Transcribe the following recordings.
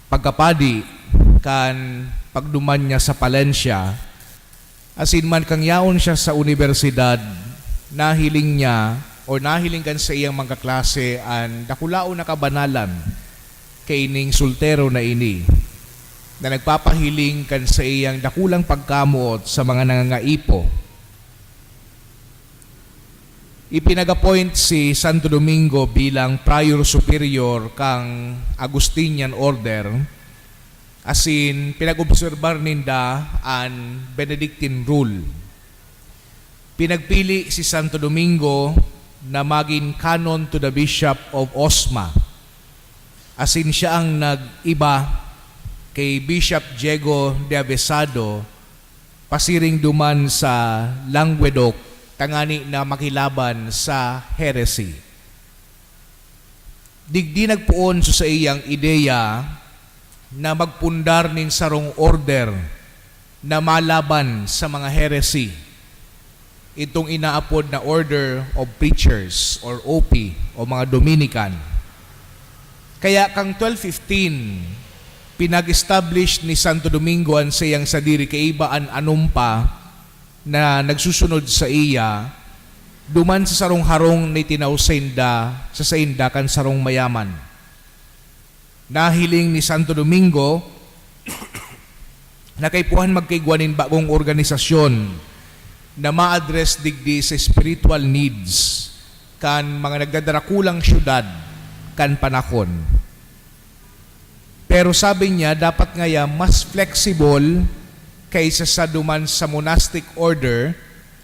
pagkapadi kan pagduman niya sa Palencia, asin man kang yaon siya sa universidad, nahiling niya o nahiling kan sa iyang mga klase an dakulao na kabanalan kay ining sultero na ini na nagpapahiling kan sa iyang dakulang pagkamuot sa mga nangangaipo. Ipinag-appoint si Santo Domingo bilang prior superior kang Agustinian Order, asin pinag-obserbar ninda an Benedictine rule. Pinagpili si Santo Domingo na maging canon to the Bishop of Osma, asin siya ang nag-iba kay Bishop Diego de Avesado pasiring duman sa Languedoc tangani na makilaban sa heresy. Digdi nagpuon sa iyang ideya na magpundar nin sarong order na malaban sa mga heresy. Itong inaapod na Order of Preachers or OP o mga Dominican. Kaya kang 1215, pinag-establish ni Santo Domingo ang siyang sadiri kaibaan anumpa na nagsusunod sa iya, duman sa sarong harong ni tinausainda sa sainda kan sarong mayaman. Nahiling ni Santo Domingo na kaypuhan magkaigwanin bagong organisasyon na ma-address digdi sa spiritual needs kan mga nagdadarakulang syudad kan panahon. Pero sabi niya, dapat ngaya mas flexible kaysa sa duman sa monastic order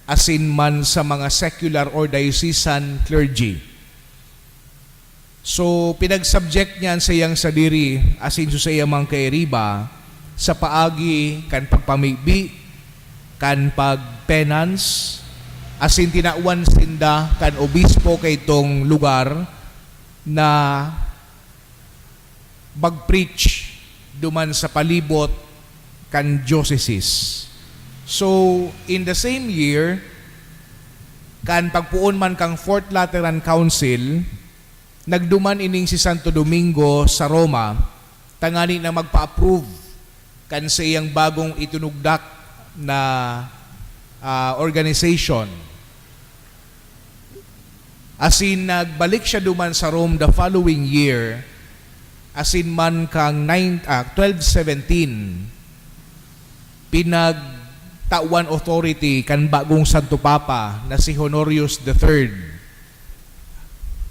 asin man sa mga secular or diocesan clergy. So, pinag-subject niyan sa iyang sadiri asin sa iyang mga kairiba sa paagi kan pagpamibi, kan pagpenance, asin tinauan sinda kan obispo kay itong lugar na mag-preach duman sa palibot kan diocese. So, in the same year, kan pagpuon man kang Fourth Lateran Council, nagduman ining si Santo Domingo sa Roma, tangani na magpa-approve kan sa iyang bagong itunugdak na organization. Asin nagbalik siya duman sa Rome the following year, asin man kang 1217, pinagtawan authority kan bagong Santo Papa na si Honorius III